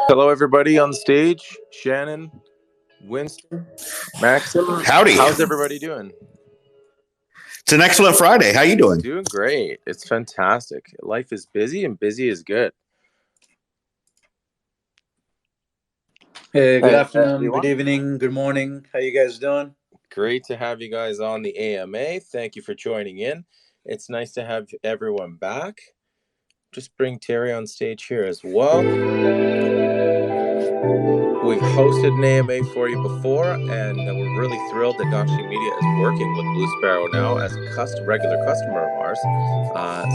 Hello, everybody on stage. Shannon, Winston, Maxim. Howdy. How's everybody doing? It's an excellent Friday. How you doing? Doing great. It's fantastic. Life is busy, and busy is good. Hey, good afternoon, good evening, good morning. How you guys doing? Great to have you guys on the AMA. Thank you for joining in. It's nice to have everyone back. Just bring Terry on stage here as well. We've hosted an AMA for you before, and we're really thrilled that Gokhshtein Media is working with BlueSparrow now as a regular customer of ours.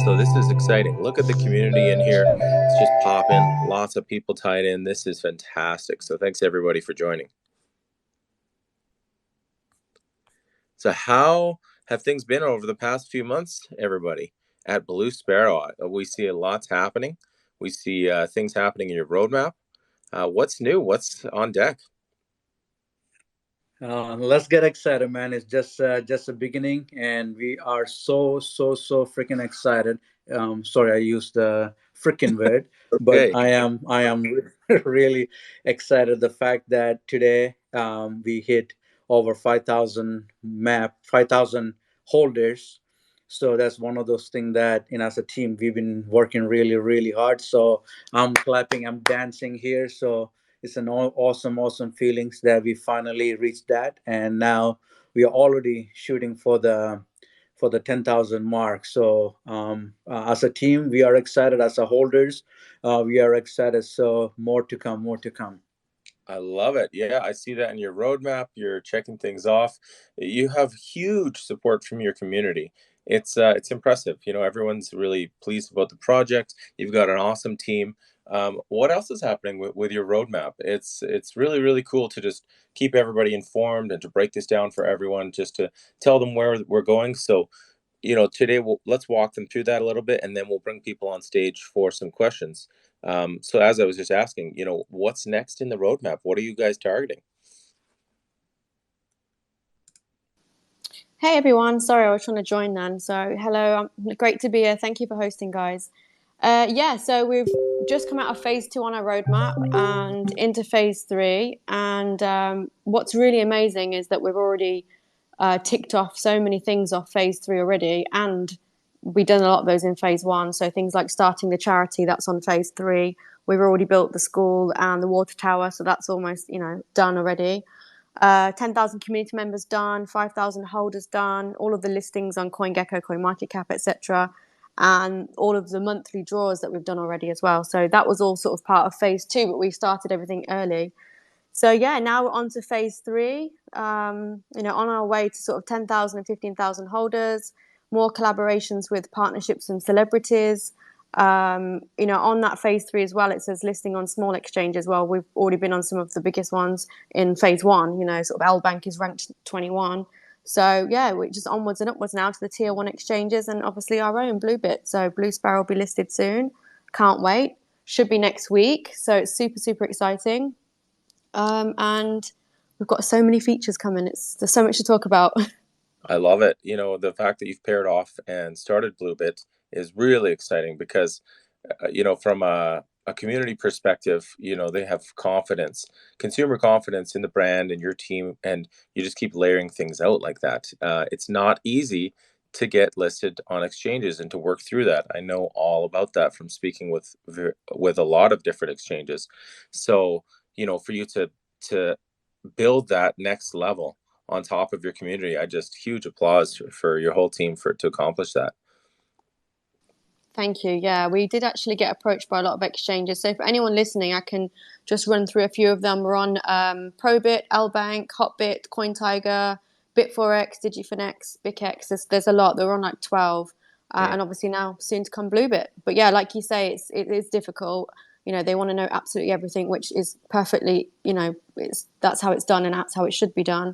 So this is exciting. Look at the community in here. It's just popping. Lots of people tied in. This is fantastic. So thanks, everybody, for joining. So how have things been over the past few months, everybody, at BlueSparrow? We see lots happening. We see things happening in your roadmap. What's new? What's on deck? Let's get excited, man. It's just a beginning, and we are so freaking excited. Sorry, I used the freaking word, Okay. but I am really excited. The fact that today we hit over 5,000 holders. So that's one of those things that, as a team, we've been working really hard. So I'm clapping, I'm dancing here. So it's an awesome feelings that we finally reached that, and now we are already shooting for the 10,000 mark. So as a team, we are excited. As a holders, we are excited. So more to come. I love it. Yeah, I see that in your roadmap. You're checking things off. You have huge support from your community. It's impressive. Everyone's really pleased about the project. You've got an awesome team. What else is happening with your roadmap? It's really cool to just keep everybody informed and to break this down for everyone, just to tell them where we're going. So, today let's walk them through that a little bit, and then we'll bring people on stage for some questions. So as I was just asking, what's next in the roadmap? What are you guys targeting? Hey everyone, sorry I was trying to join then. So hello, great to be here. Thank you for hosting, guys. So we've just come out of phase 2 on our roadmap and into phase 3. And what's really amazing is that we've already ticked off so many things off phase 3 already, and we've done a lot of those in phase 1. So things like starting the charity, that's on phase 3. We've already built the school and the water tower, so that's almost done already. 10,000 community members done, 5,000 holders done, all of the listings on CoinGecko, CoinMarketCap, etc., and all of the monthly draws that we've done already as well. So that was all sort of part of phase 2, but we started everything early. So yeah, now we're on to phase 3, on our way to sort of 10,000 and 15,000 holders, more collaborations with partnerships and celebrities. On that phase 3 as well, it says listing on small exchanges. Well, we've already been on some of the biggest ones in phase 1. Sort of L Bank is ranked 21. So yeah, we're just onwards and upwards now to the tier 1 exchanges, and obviously our own Bluebit. So BlueSparrow will be listed soon. Can't wait. Should be next week. So it's super exciting. And we've got so many features coming. There's so much to talk about. I love it. The fact that you've paired off and started Bluebit is really exciting because, from a community perspective, they have consumer confidence in the brand and your team, and you just keep layering things out like that. It's not easy to get listed on exchanges and to work through that. I know all about that from speaking with a lot of different exchanges. So, for you to build that next level on top of your community, huge applause for your whole team to accomplish that. Thank you. Yeah, we did actually get approached by a lot of exchanges. So for anyone listening, I can just run through a few of them. We're on Probit, LBank, Hotbit, CoinTiger, Bitforex, DigiFinex, BigX. There's a lot. They're on like 12. And obviously now soon to come Bluebit. But yeah, like you say, it is difficult. They want to know absolutely everything, which is perfectly, that's how it's done and that's how it should be done.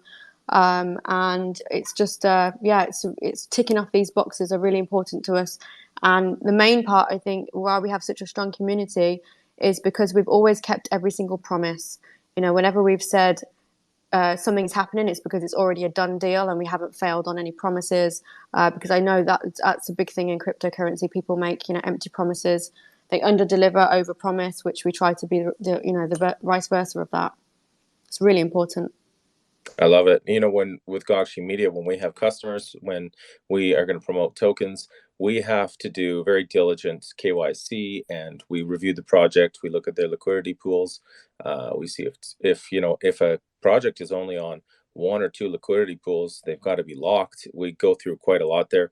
And it's just, it's ticking off these boxes are really important to us. And the main part, I think, why we have such a strong community is because we've always kept every single promise. Whenever we've said something's happening, it's because it's already a done deal and we haven't failed on any promises. Because I know that's a big thing in cryptocurrency. People make, empty promises. they under deliver, over promise, which we try to be the vice versa of that. It's really important. I love it. With Gokhshtein Media, when we have customers, when we are going to promote tokens, we have to do very diligent KYC, and we review the project. We look at their liquidity pools. We see if a project is only on one or two liquidity pools, they've got to be locked. We go through quite a lot there.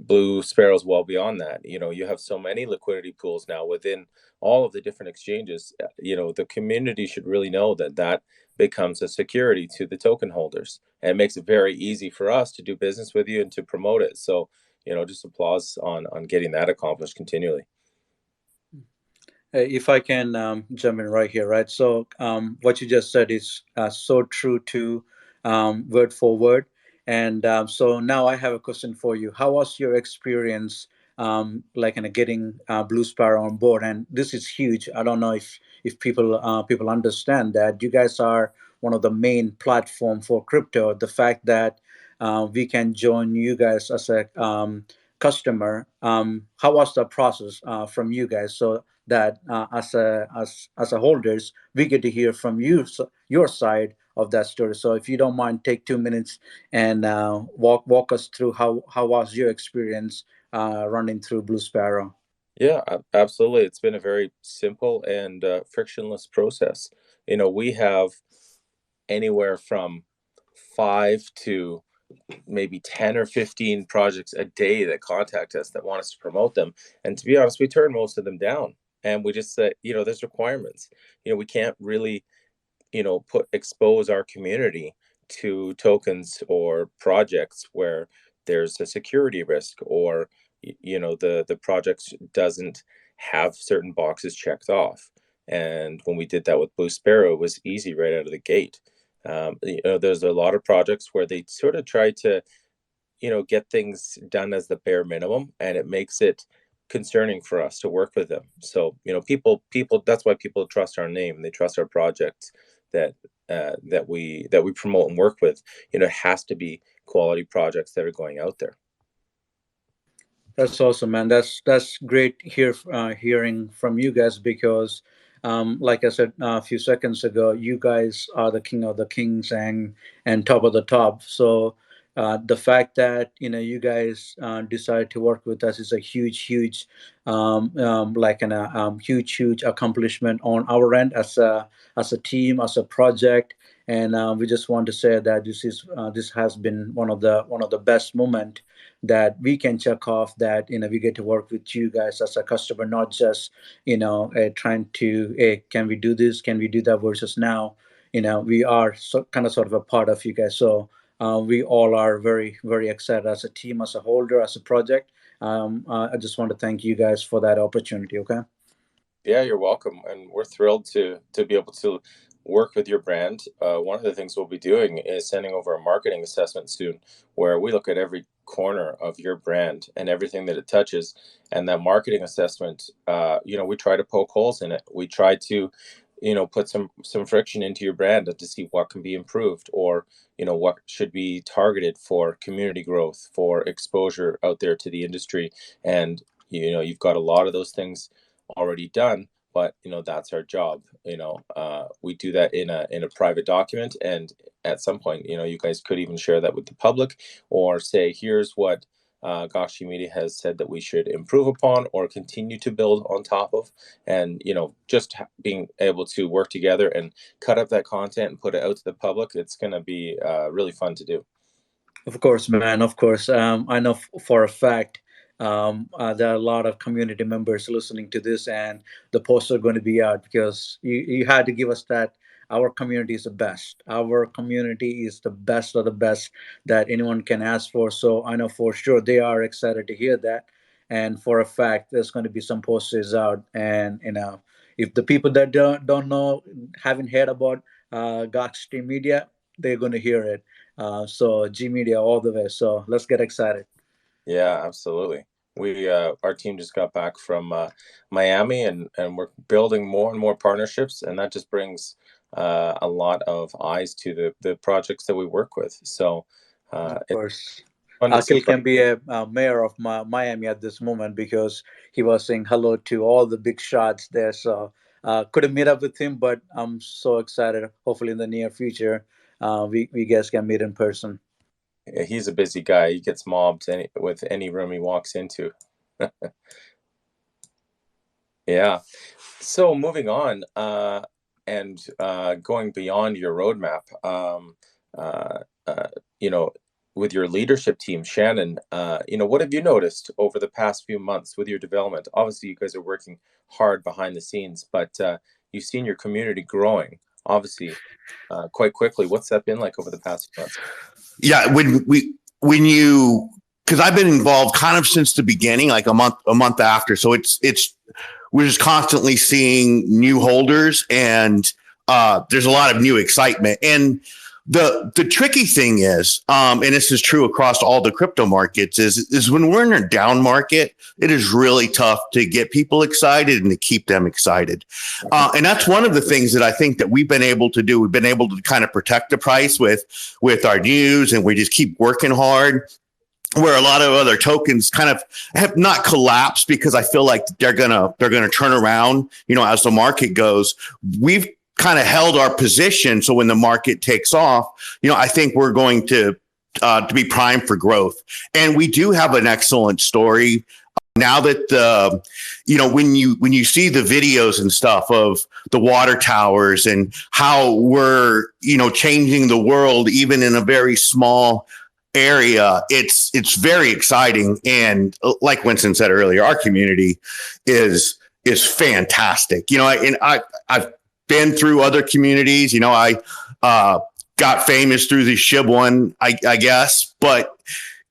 BlueSparrow's well beyond that. You have so many liquidity pools now within all of the different exchanges. The community should really know that becomes a security to the token holders, and it makes it very easy for us to do business with you and to promote it. So just applause on getting that accomplished continually. If I can jump in right here, right? So what you just said is so true to word for word. And so now I have a question for you. How was your experience like getting BlueSparrow on board? And this is huge. I don't know if people understand that you guys are one of the main platform for crypto. The fact that we can join you guys as a customer. How was the process from you guys? So that as a holders, we get to hear from you, so your side of that story. So if you don't mind, take 2 minutes and walk us through how was your experience running through BlueSparrow. Yeah, absolutely. It's been a very simple and frictionless process. We have anywhere from 5 to maybe 10 or 15 projects a day that contact us that want us to promote them. And to be honest, we turn most of them down. And we just say, there's requirements. We can't really, expose our community to tokens or projects where there's a security risk, or, the project doesn't have certain boxes checked off. And when we did that with BlueSparrow, it was easy right out of the gate. There's a lot of projects where they sort of try to, get things done as the bare minimum, and it makes it concerning for us to work with them. So, people, that's why people trust our name, and they trust our projects that we promote and work with. It has to be quality projects that are going out there. That's awesome, man. That's great hearing from you guys, because like I said a few seconds ago, you guys are the king of the kings and top of the top. So the fact that you guys decide to work with us is a huge huge accomplishment on our end as a team, as a project. And we just want to say that this has been one of the best moment that we can check off, that we get to work with you guys as a customer, not just trying to, hey, can we do this, can we do that, versus now we are sort of a part of you guys. So we all are very, very excited as a team, as a holder, as a project. I just want to thank you guys for that opportunity. Okay. Yeah, you're welcome, and we're thrilled to be able to work with your brand. One of the things we'll be doing is sending over a marketing assessment soon, where we look at every corner of your brand and everything that it touches. And that marketing assessment, we try to poke holes in it. We try to, put some friction into your brand to see what can be improved, or what should be targeted for community growth, for exposure out there to the industry. And you've got a lot of those things already done, but that's our job. We do that in a private document, and at some point you guys could even share that with the public, or say, here's what Gokhshtein Media has said that we should improve upon or continue to build on top of. And just being able to work together and cut up that content and put it out to the public, it's going to be really fun to do. Of course, man. Of course. I know for a fact there are a lot of community members listening to this, and the posts are going to be out, because you had to give us that. Our community is the best. Our community is the best of the best that anyone can ask for. So I know for sure they are excited to hear that. And for a fact, there's going to be some posters out. And if the people that don't know, haven't heard about Gokhshtein Media, they're going to hear it. So G Media all the way. So let's get excited. Yeah, absolutely. We our team just got back from Miami, and we're building more and more partnerships, and that just brings a lot of eyes to the projects that we work with. So Of course. Fun to see. Akhil can be a mayor of Miami at this moment because he was saying hello to all the big shots there. So couldn't meet up with him, but I'm so excited. Hopefully, in the near future, we guys can meet in person. Yeah, he's a busy guy. He gets mobbed with any room he walks into. Yeah. So moving on, and going beyond your roadmap, uh, uh, you know, with your leadership team, Shannon, what have you noticed over the past few months with your development? Obviously, you guys are working hard behind the scenes, but you've seen your community growing, obviously, quite quickly. What's that been like over the past few months? Yeah, when you because I've been involved kind of since the beginning, like a month after. So it's we're just constantly seeing new holders, and there's a lot of new excitement. And the tricky thing is, and this is true across all the crypto markets, is when we're in a down market, it is really tough to get people excited and to keep them excited. And that's one of the things that I think that we've been able to do. We've been able to kind of protect the price with our news, and we just keep working hard. Where a lot of other tokens kind of have not collapsed because I feel like they're gonna turn around, as the market goes. We've kind of held our position, so when the market takes off, I think we're going to be primed for growth. And we do have an excellent story now that when you see the videos and stuff of the water towers and how we're changing the world even in a very small area, it's very exciting. And like Winston said earlier, our community is fantastic. I've been through other communities. I got famous through the SHIB one, I guess, but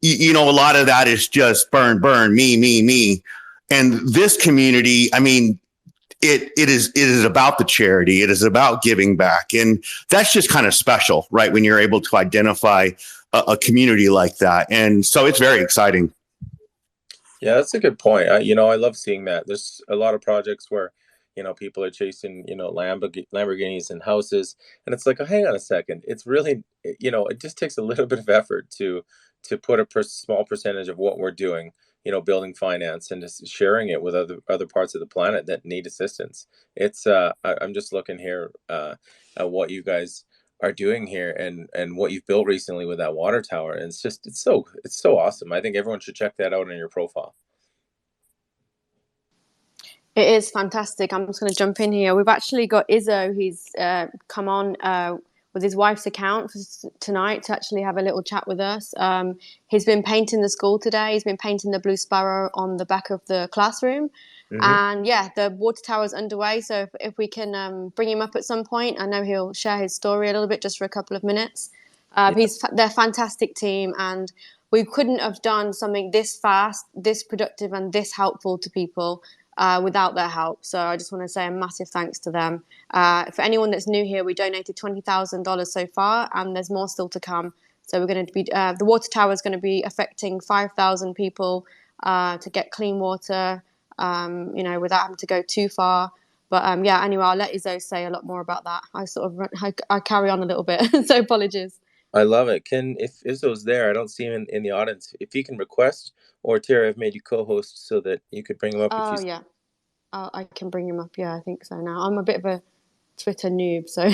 a lot of that is just burn, me. And this community, I mean, it is about the charity. It is about giving back. And that's just kind of special, right? When you're able to identify a community like that. And so it's very exciting. Yeah, that's a good point. I love seeing that. There's a lot of projects where, people are chasing, Lamborghinis and houses. And it's like, oh, hang on a second. It's really, it just takes a little bit of effort to put a small percentage of what we're doing, building finance and just sharing it with other parts of the planet that need assistance. It's I'm just looking here at what you guys are doing here and what you've built recently with that water tower. And it's so awesome. I think everyone should check that out on your profile. It is fantastic. I'm just going to jump in here. We've actually got Izzo. He's come on with his wife's account for tonight to actually have a little chat with us. He's been painting the school today. He's been painting the blue sparrow on the back of the classroom. Mm-hmm. And yeah, the water tower is underway. So if we can bring him up at some point, I know he'll share his story a little bit just for a couple of minutes. They're a fantastic team, and we couldn't have done something this fast, this productive, and this helpful to people without their help. So I just want to say a massive thanks to them. For anyone that's new here, we donated $20,000 so far, and there's more still to come. So we're going to be the water tower is going to be affecting 5,000 people to get clean water, without having to go too far. But anyway, I'll let Izzo say a lot more about that. I carry on a little bit, so apologies. I love it. If Izzo's there, I don't see him in the audience. If he can request, or Tara, I've made you co-host so that you could bring him up. Oh, yeah. I can bring him up. Yeah, I think so now. I'm a bit of a Twitter noob, so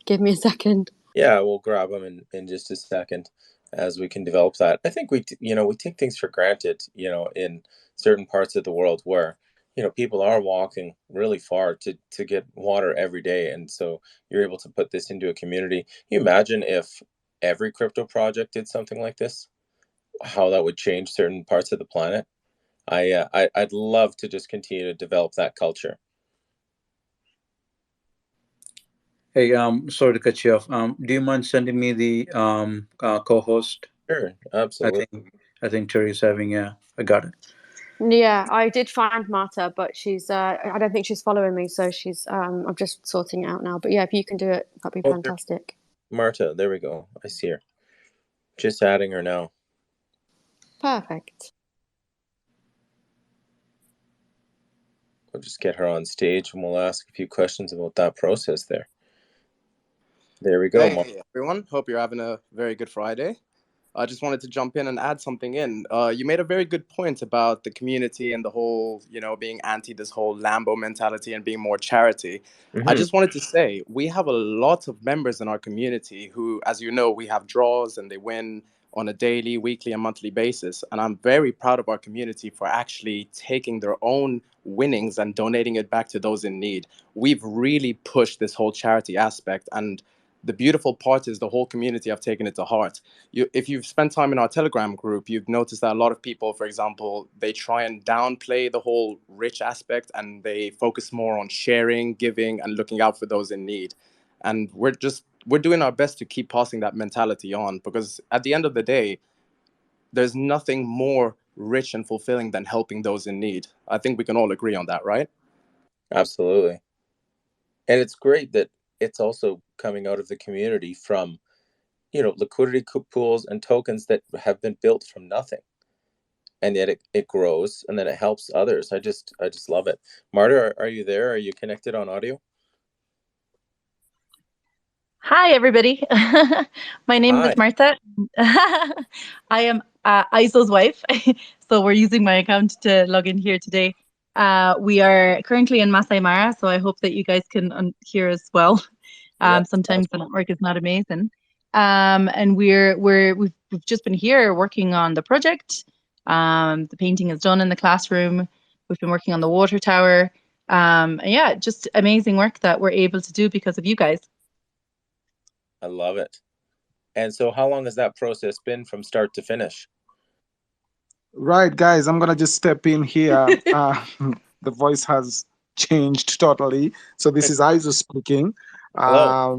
give me a second. Yeah, we'll grab him in just a second as we can develop that. I think we take things for granted, in certain parts of the world where, people are walking really far to get water every day. And so you're able to put this into a community. Can you imagine if every crypto project did something like this, how that would change certain parts of the planet? I'd love to just continue to develop that culture. Hey, sorry to cut you off. Do you mind sending me the co-host? Sure, absolutely. I think Terry's having. Yeah, I got it. Yeah, I did find Marta, but she's. I don't think she's following me, so she's. I'm just sorting it out now. But yeah, if you can do it, that'd be fantastic. Marta, there we go. I see her. Just adding her now. Perfect. We'll just get her on stage and we'll ask a few questions about that process there. There we go. Hey everyone, hope you're having a very good Friday. I just wanted to jump in and add something in. You made a very good point about the community and the whole, being anti this whole Lambo mentality and being more charity. I Hmm. just wanted to say we have a lot of members in our community who, as you know, we have draws and they win on a daily, weekly, and monthly basis. And I'm very proud of our community for actually taking their own winnings and donating it back to those in need. We've really pushed this whole charity aspect, and the beautiful part is the whole community have taken it to heart. If you've spent time in our Telegram group, you've noticed that a lot of people, for example, they try and downplay the whole rich aspect and they focus more on sharing, giving, and looking out for those in need. And we're doing our best to keep passing that mentality on, because at the end of the day, there's nothing more rich and fulfilling than helping those in need. I think we can all agree on that, right? Absolutely. And it's great that it's also coming out of the community from, liquidity pools and tokens that have been built from nothing. And yet it grows and then it helps others. I just love it. Marta, are you there? Are you connected on audio? Hi, everybody. My name is Hi. Martha. I am Iso's wife. So we're using my account to log in here today. We are currently in Masai Mara, so I hope that you guys can hear as well. Yeah. Sometimes the network is not amazing. And we've just been here working on the project. The painting is done in the classroom. We've been working on the water tower. And yeah, just amazing work that we're able to do because of you guys. I love it. And so how long has that process been from start to finish? Right, guys, I'm gonna just step in here. The voice has changed totally. So this is Iso speaking. Hello.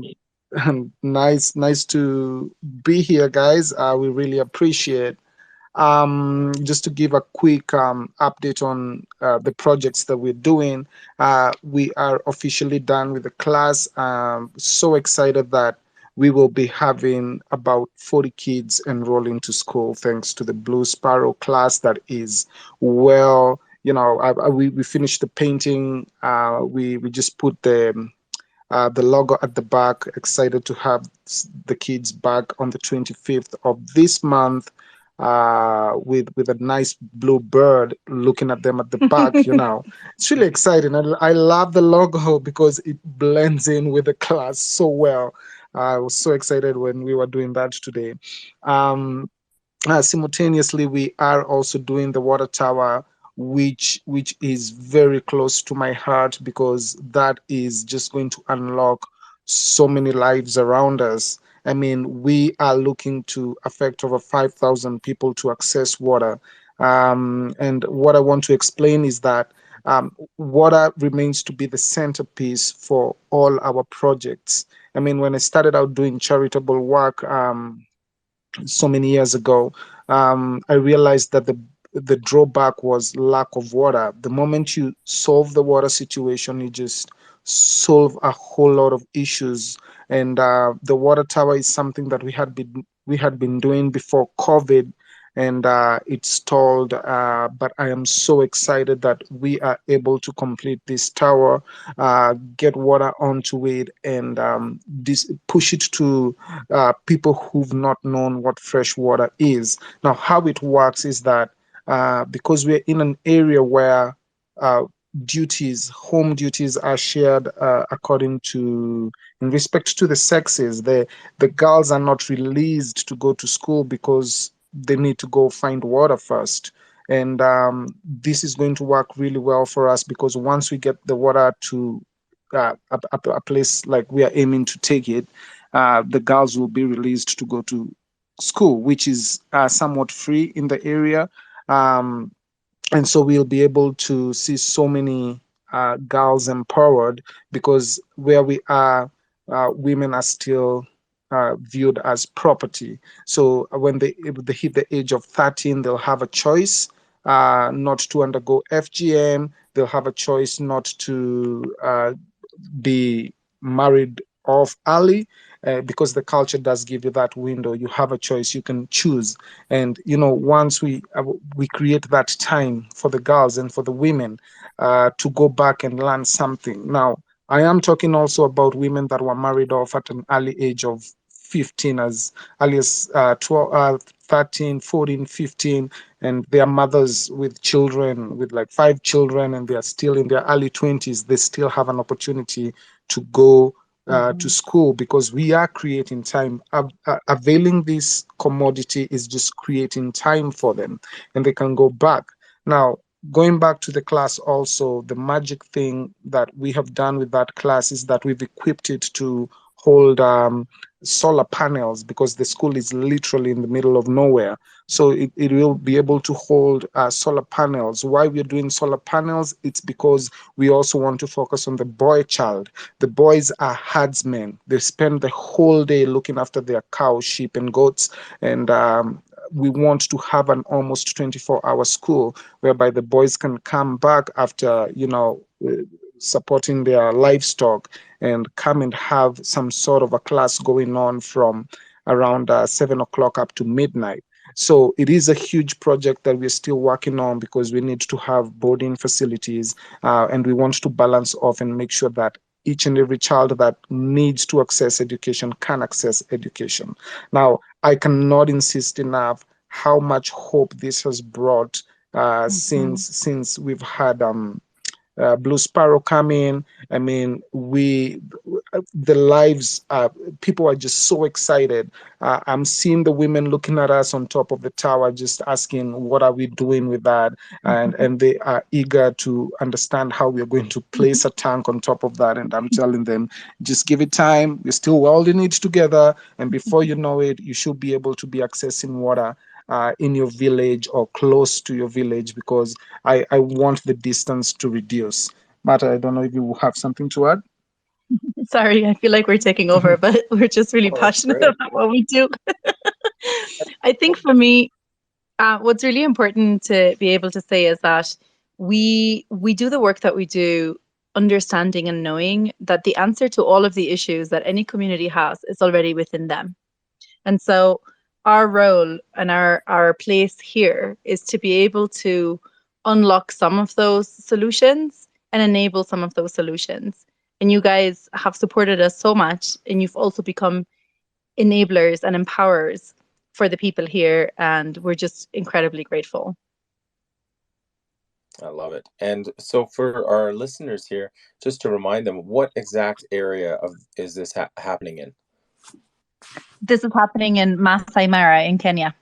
Nice to be here, guys. We really appreciate. Just to give a quick update on the projects that we're doing. We are officially done with the class. So excited that we will be having about 40 kids enroll into school thanks to the Blue Sparrow class that is well, we finished the painting. We just put the logo at the back. Excited to have the kids back on the 25th of this month with a nice blue bird looking at them at the back. It's really exciting. I love the logo because it blends in with the class so well. I was so excited when we were doing that today. Simultaneously, we are also doing the water tower, which is very close to my heart because that is just going to unlock so many lives around us. I mean, we are looking to affect over 5,000 people to access water. And what I want to explain is that water remains to be the centerpiece for all our projects. I mean, when I started out doing charitable work, so many years ago, I realized that the drawback was lack of water. The moment you solve the water situation, you just solve a whole lot of issues. And the water tower is something that we had been doing before COVID, and it stalled. But I am so excited that we are able to complete this tower, get water onto it, and push it to people who've not known what fresh water is. Now, how it works is that because we're in an area where uh, home duties are shared according to, in respect to the sexes, the girls are not released to go to school because they need to go find water first. And this is going to work really well for us because once we get the water to a place like we are aiming to take it, the girls will be released to go to school, which is somewhat free in the area. Um, and so we'll be able to see so many girls empowered because where we are, women are still viewed as property. So when if they hit the age of 13, they'll have a choice not to undergo FGM. They'll have a choice not to be married off early, because the culture does give you that window. You have a choice, you can choose. And once we create that time for the girls and for the women to go back and learn something. Now, I am talking also about women that were married off at an early age of 15, as early as 13, 14, 15, and their mothers with children, with like 5 children, and they are still in their early 20s, they still have an opportunity to go to school, because we are creating time. Availing this commodity is just creating time for them, and they can go back. Now, going back to the class also, the magic thing that we have done with that class is that we've equipped it to hold solar panels, because the school is literally in the middle of nowhere. So it will be able to hold solar panels. Why we're doing solar panels? It's because we also want to focus on the boy child. The boys are herdsmen. They spend the whole day looking after their cows, sheep, and goats. And we want to have an almost 24-hour school whereby the boys can come back after, supporting their livestock, and come and have some sort of a class going on from around 7 o'clock up to midnight. So it is a huge project that we're still working on, because we need to have boarding facilities, and we want to balance off and make sure that each and every child that needs to access education can access education. Now, I cannot insist enough how much hope this has brought since we've had Blue Sparrow come in. I mean, the lives, people are just so excited. I'm seeing the women looking at us on top of the tower, just asking, what are we doing with that? And they are eager to understand how we're going to place a tank on top of that. And I'm telling them, just give it time. We're still welding it together. And before you know it, you should be able to be accessing water in your village or close to your village, because I want the distance to reduce. Marta, I don't know if you have something to add. Sorry, I feel like we're taking over, but we're just really Oh, that's passionate great. about what we do. I think for me, what's really important to be able to say is that we do the work that we do, understanding and knowing that the answer to all of the issues that any community has is already within them. And so our role and our place here is to be able to unlock some of those solutions and enable some of those solutions. And you guys have supported us so much, and you've also become enablers and empowerers for the people here, and we're just incredibly grateful. I love it. And so for our listeners here, just to remind them, what exact area is this happening in? This is happening in Masai Mara in Kenya.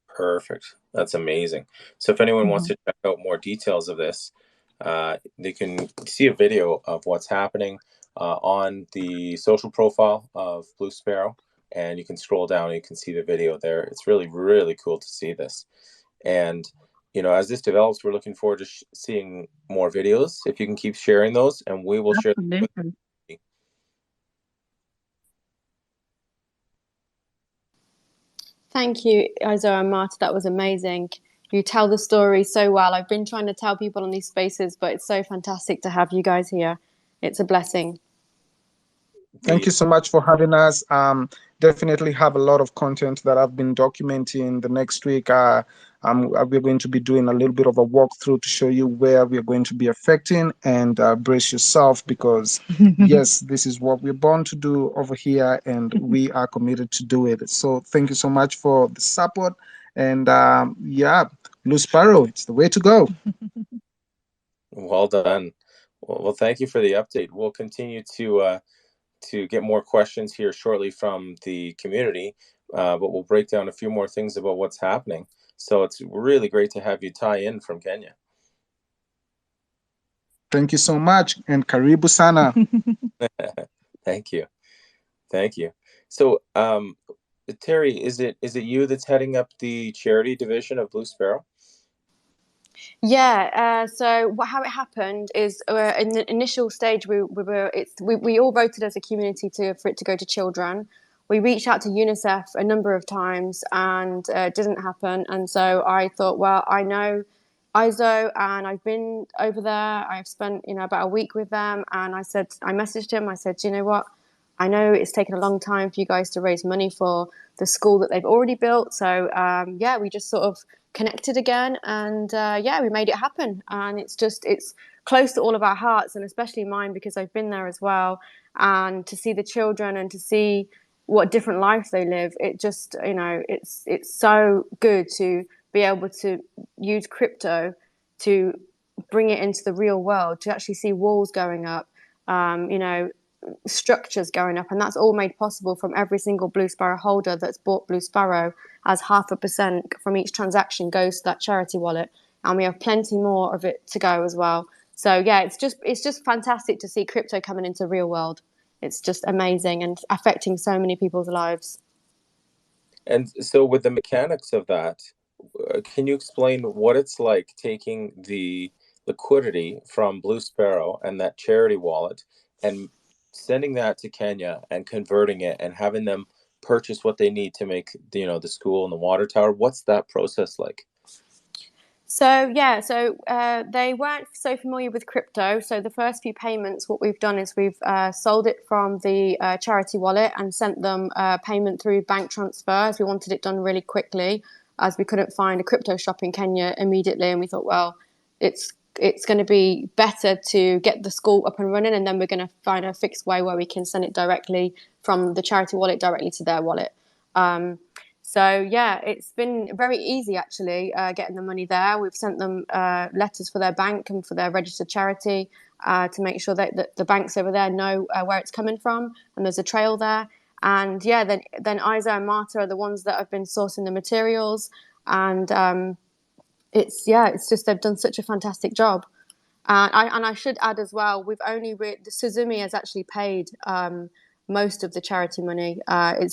Perfect. That's amazing. So if anyone wants to check out more details of this, they can see a video of what's happening on the social profile of Blue Sparrow, and you can scroll down and you can see the video there. It's really, really cool to see this. And, as this develops, we're looking forward to seeing more videos. If you can keep sharing those, and we will share them with you. Thank you, Izo and Marta. That was amazing. You tell the story so well. I've been trying to tell people in these spaces, but it's so fantastic to have you guys here. It's a blessing. Thank you so much for having us. Definitely have a lot of content that I've been documenting. The next week, we're going to be doing a little bit of a walkthrough to show you where we're going to be affecting, and brace yourself, because yes, this is what we're born to do over here, and we are committed to do it. So thank you so much for the support. And Blue Sparrow, it's the way to go. Well done. Well, thank you for the update. We'll continue to get more questions here shortly from the community, but we'll break down a few more things about what's happening. So it's really great to have you tie in from Kenya. Thank you so much, and karibu sana. Thank you. Thank you. So, Terry, is it you that's heading up the charity division of Blue Sparrow? Yeah. So how it happened is, in the initial stage, we all voted as a community for it to go to children. We reached out to UNICEF a number of times, and it didn't happen. And so I thought, well, I know Izo, and I've been over there. I've spent about a week with them, and I messaged him. I said, you know what? I know it's taken a long time for you guys to raise money for the school that they've already built. So we just sort of connected again, and we made it happen. And it's close to all of our hearts, and especially mine, because I've been there as well. And to see the children and to see what different lives they live. It just, you know, it's so good to be able to use crypto to bring it into the real world, to actually see walls going up, you know, structures going up, and that's all made possible from every single Blue Sparrow holder that's bought Blue Sparrow, as 0.5% from each transaction goes to that charity wallet, and we have plenty more of it to go as well. So yeah, it's just fantastic to see crypto coming into the real world. It's just amazing and affecting so many people's lives. And so, with the mechanics of that, can you explain what it's like taking the liquidity from Blue Sparrow and that charity wallet and sending that to Kenya and converting it and having them purchase what they need to make, you know, the school and the water tower? What's that process like? So yeah, they weren't so familiar with crypto. So the first few payments, what we've done is we've sold it from the charity wallet and sent them payment through bank transfer, as we wanted it done really quickly, as we couldn't find a crypto shop in Kenya immediately, and we thought, well, it's going to be better to get the school up and running, and then we're going to find a fixed way where we can send it directly from the charity wallet directly to their wallet. So yeah, it's been very easy actually getting the money there. We've sent them letters for their bank and for their registered charity to make sure that the banks over there know where it's coming from, and there's a trail there. And yeah, then Isa and Marta are the ones that have been sourcing the materials, and it's just they've done such a fantastic job. And I should add as well, Suzumi has actually paid most of the charity money.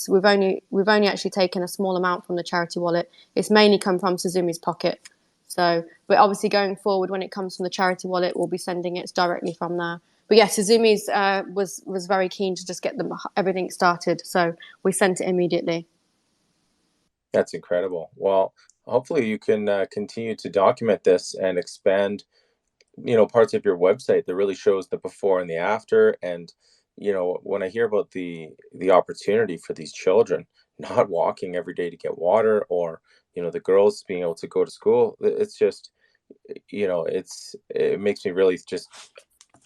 We've only actually taken a small amount from the charity wallet. It's mainly come from Suzumi's pocket. So, but obviously going forward, when it comes from the charity wallet, we'll be sending it directly from there. But yeah, Suzumi's was very keen to just get everything started, so we sent it immediately. That's incredible. Well, hopefully you can continue to document this and expand, you know, parts of your website that really shows the before and the after. And you know, when I hear about the opportunity for these children not walking every day to get water, or you know, the girls being able to go to school, it's just, you know, it makes me really just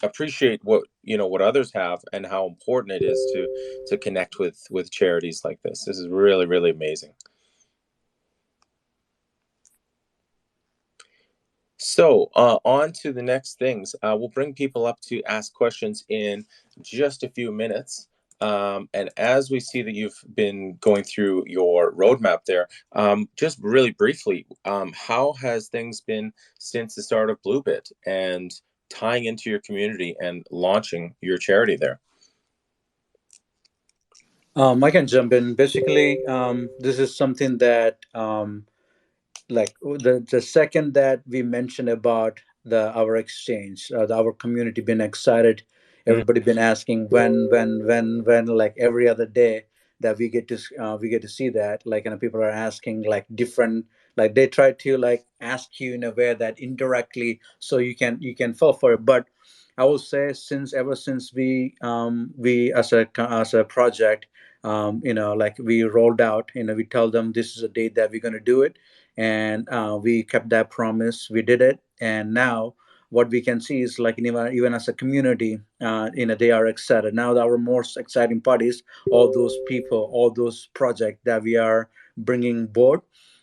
appreciate what, you know, what others have and how important it is to connect with charities like this. This is really, really amazing. So on to the next things. We'll bring people up to ask questions in just a few minutes. And as we see that you've been going through your roadmap there, just really briefly, how has things been since the start of Bluebit and tying into your community and launching your charity there? I can jump in. Basically, this is something that like the second that we mentioned about our exchange, our community been excited, everybody been asking when, like every other day that we get to see that, like, and people are asking like different, like they try to like ask you in a way that indirectly so you can fall for it. But I will say, ever since we as a project, like we rolled out, we tell them this is a date that we're going to do it, and we kept that promise. We did it, and now what we can see is like even as a community, they are excited now. Our most exciting part is all those people, all those projects that we are bringing board.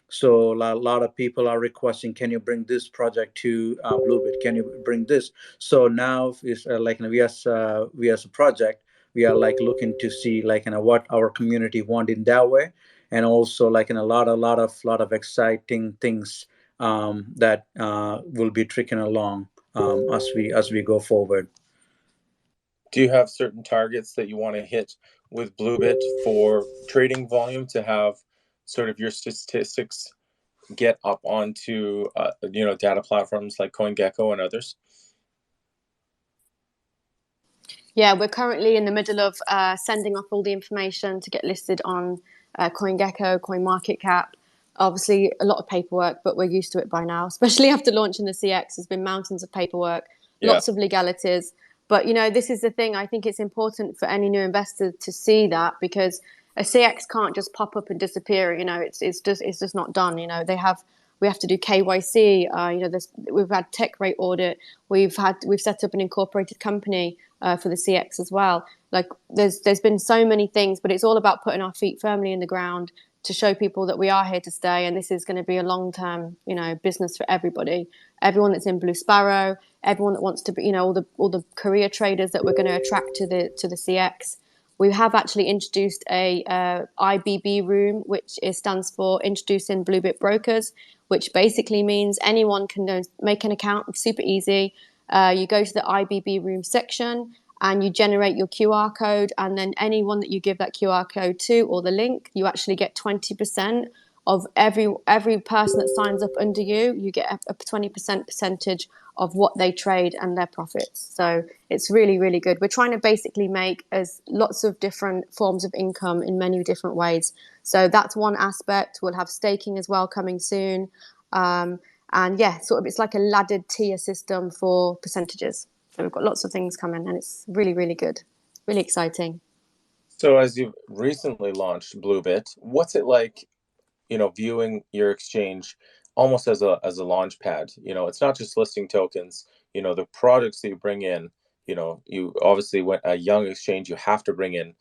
So a lot of people are requesting, can you bring this project to Bluebit? Can you bring this? So now is like we as a project, we are like looking to see like what our community want in that way, and also like in a lot of exciting things that will be trickling along as we go forward. Do you have certain targets that you want to hit with Bluebit for trading volume to have sort of your statistics get up onto data platforms like CoinGecko and others? Yeah, we're currently in the middle of sending off all the information to get listed on CoinGecko, CoinMarketCap. Obviously, a lot of paperwork, but we're used to it by now, especially after launching the CX. There's been mountains of paperwork, lots of legalities. But, this is the thing. I think it's important for any new investor to see that, because a CX can't just pop up and disappear. It's just not done. We have to do KYC. We've had tech rate audit. We've set up an incorporated company. for the CX as well. Like there's been so many things, but it's all about putting our feet firmly in the ground to show people that we are here to stay, and this is going to be a long-term, business for everybody. Everyone that's in Blue Sparrow, everyone that wants to be, all the career traders that we're going to attract to the CX. We have actually introduced a IBB room, which stands for Introducing Bluebit Brokers, which basically means anyone can make an account. It's super easy. You go to the IBB room section and you generate your QR code, and then anyone that you give that QR code to or the link, you actually get 20% of every person that signs up under you. You get a 20% percentage of what they trade and their profits. So it's really, really good. We're trying to basically make as lots of different forms of income in many different ways. So that's one aspect. We'll have staking as well coming soon. And yeah, sort of it's like a laddered tier system for percentages. So we've got lots of things coming, and it's really, really good. Really exciting. So as you've recently launched Bluebit, what's it like, viewing your exchange almost as a launch pad? It's not just listing tokens, the products that you bring in, you obviously went a young exchange, you have to bring in,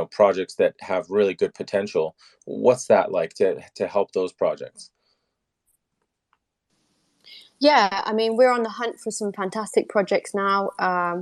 projects that have really good potential. What's that like to help those projects? Yeah, I mean, we're on the hunt for some fantastic projects now.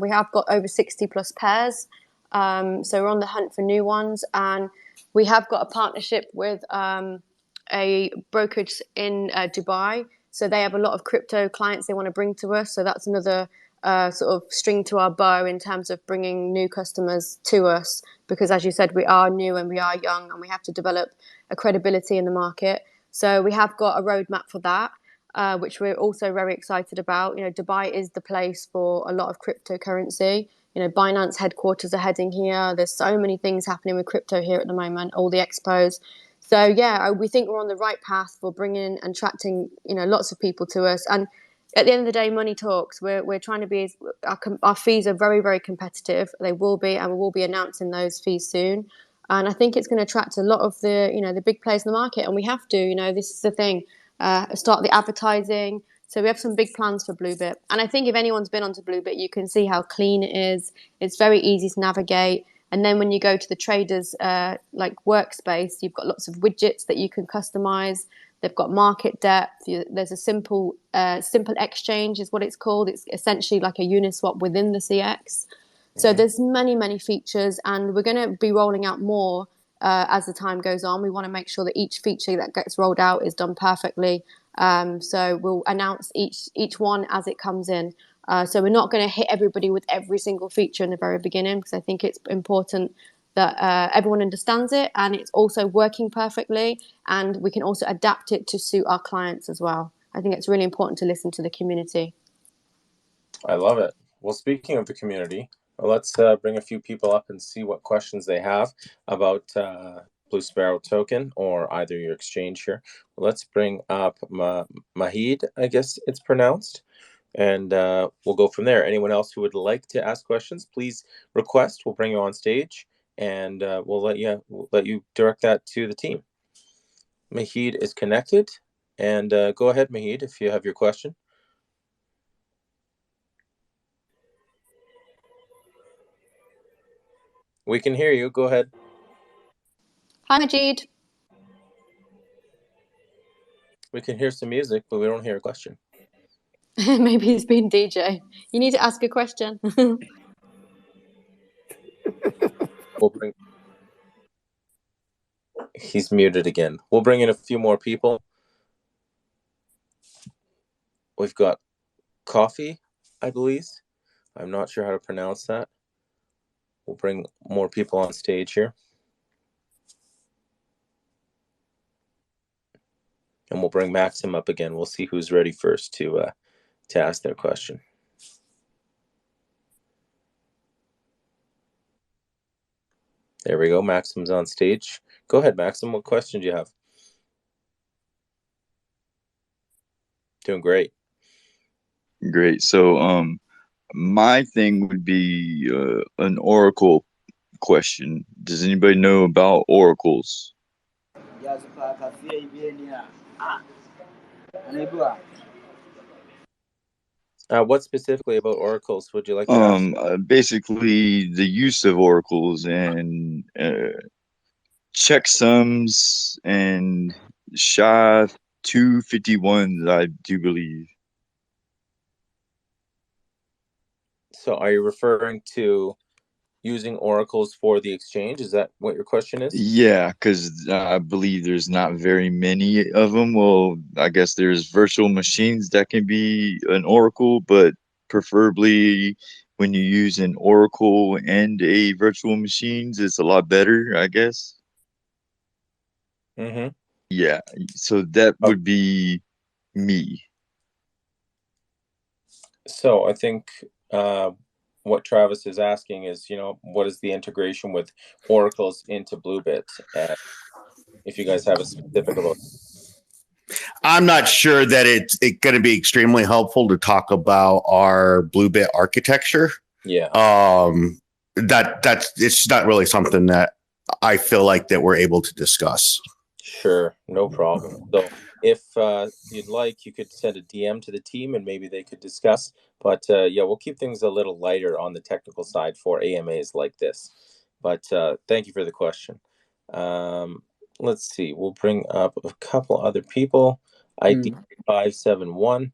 We have got over 60 plus pairs. So we're on the hunt for new ones. And we have got a partnership with a brokerage in Dubai. So they have a lot of crypto clients they want to bring to us. So that's another sort of string to our bow in terms of bringing new customers to us. Because as you said, we are new and we are young, and we have to develop a credibility in the market. So we have got a roadmap for that. Which we're also very excited about. Dubai is the place for a lot of cryptocurrency. Binance headquarters are heading here. There's so many things happening with crypto here at the moment, all the expos. So yeah, we think we're on the right path for bringing and attracting, lots of people to us. And at the end of the day, money talks. We're trying to be, our fees are very, very competitive. They will be, and we will be announcing those fees soon. And I think it's going to attract a lot of the big players in the market. And we have to, this is the thing. Start the advertising. So we have some big plans for Bluebit. And I think if anyone's been onto Bluebit, you can see how clean it is. It's very easy to navigate. And then when you go to the traders workspace, you've got lots of widgets that you can customize. They've got market depth. There's a simple exchange is what it's called. It's essentially like a Uniswap within the CX. So there's many, many features, and we're going to be rolling out more as the time goes on. We want to make sure that each feature that gets rolled out is done perfectly. So we'll announce each one as it comes in. So we're not going to hit everybody with every single feature in the very beginning, because I think it's important that everyone understands it and it's also working perfectly, and we can also adapt it to suit our clients as well. I think it's really important to listen to the community. I love it. Well, speaking of the community, let's bring a few people up and see what questions they have about BlueSparrow Token or either your exchange here. Let's bring up Mahid, I guess it's pronounced, and we'll go from there. Anyone else who would like to ask questions, please request. We'll bring you on stage, and we'll let you direct that to the team. Mahid is connected, and go ahead, Mahid, if you have your question. We can hear you. Go ahead. Hi, Majid. We can hear some music, but we don't hear a question. Maybe he's been DJ. You need to ask a question. He's muted again. We'll bring in a few more people. We've got Coffee, I believe. I'm not sure how to pronounce that. We'll bring more people on stage here. And we'll bring Maxim up again. We'll see who's ready first to ask their question. There we go. Maxim's on stage. Go ahead, Maxim. What question do you have? Doing great. Great. So, my thing would be an Oracle question. Does anybody know about oracles? What specifically about oracles would you like to ask? Basically the use of oracles and checksums and SHA-251s, I do believe. So are you referring to using oracles for the exchange? Is that what your question is? Yeah, because I believe there's not very many of them. Well, I guess there's virtual machines that can be an oracle, but preferably when you use an oracle and a virtual machines, it's a lot better, I guess. Mm-hmm. Yeah, so that Oh, would be me. so I think what Travis is asking is, what is the integration with oracles into Bluebit? And if you guys have a specific about, I'm not sure that it's going to be extremely helpful to talk about our Bluebit architecture. yeah, That's it's not really something that I feel like that we're able to discuss. sure, no problem. So if you'd like, you could send a DM to the team and maybe they could discuss. But yeah, we'll keep things a little lighter on the technical side for AMAs like this. But thank you for the question. Let's see, we'll bring up a couple other people. ID 571.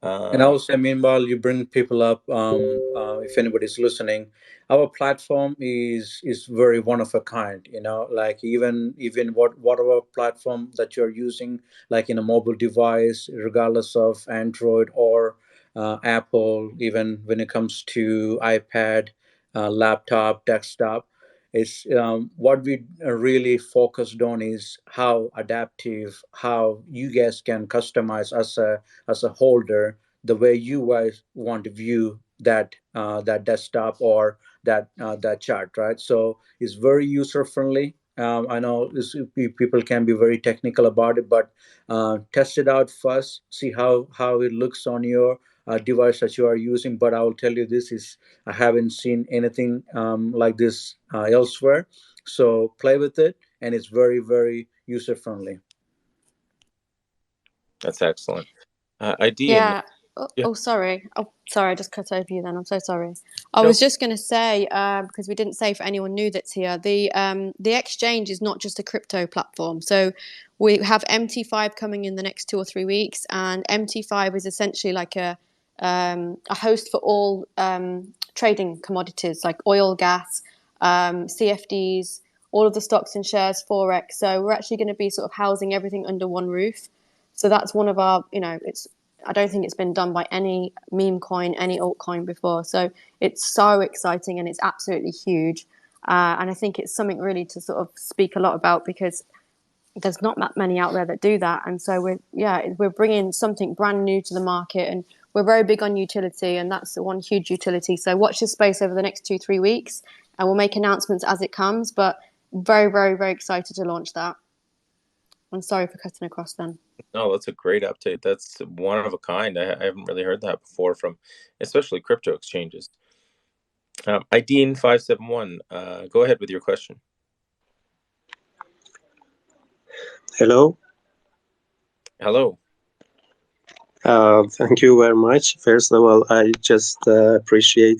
And also, meanwhile, you bring people up. If anybody's listening, our platform is very one of a kind. Like even whatever platform that you're using, like in a mobile device, regardless of Android or Apple, even when it comes to iPad, laptop, desktop, it's what we really focused on is how adaptive, how you guys can customize as a holder the way you guys want to view that desktop or that chart, right? So it's very user friendly. I know people can be very technical about it, but test it out first. See how it looks on your device that you are using. But I will tell you this is I haven't seen anything like this elsewhere. So play with it, and it's very very user friendly. That's excellent. ID and Yeah. Oh, yeah, oh, sorry. Oh, sorry. I just cut over you. Then I'm so sorry. I no, was just going to say because we didn't say for anyone new that's here, the exchange is not just a crypto platform. So we have MT5 coming in the next 2 or 3 weeks, and MT5 is essentially like a host for all trading commodities like oil, gas, CFDs, all of the stocks and shares, forex. So we're actually going to be sort of housing everything under one roof. So that's one of our, I don't think it's been done by any meme coin, any altcoin before. So it's so exciting and it's absolutely huge. And I think it's something really to sort of speak a lot about because there's not that many out there that do that. And so we're bringing something brand new to the market, and we're very big on utility, and that's the one huge utility. So watch this space over the next 2-3 weeks, and we'll make announcements as it comes. But very, very, very excited to launch that. I'm sorry for cutting across then. no, that's a great update. That's one of a kind. I haven't really heard that before from, especially crypto exchanges. ID 571. Go ahead with your question. Hello. Hello. Thank you very much. First of all, I just appreciate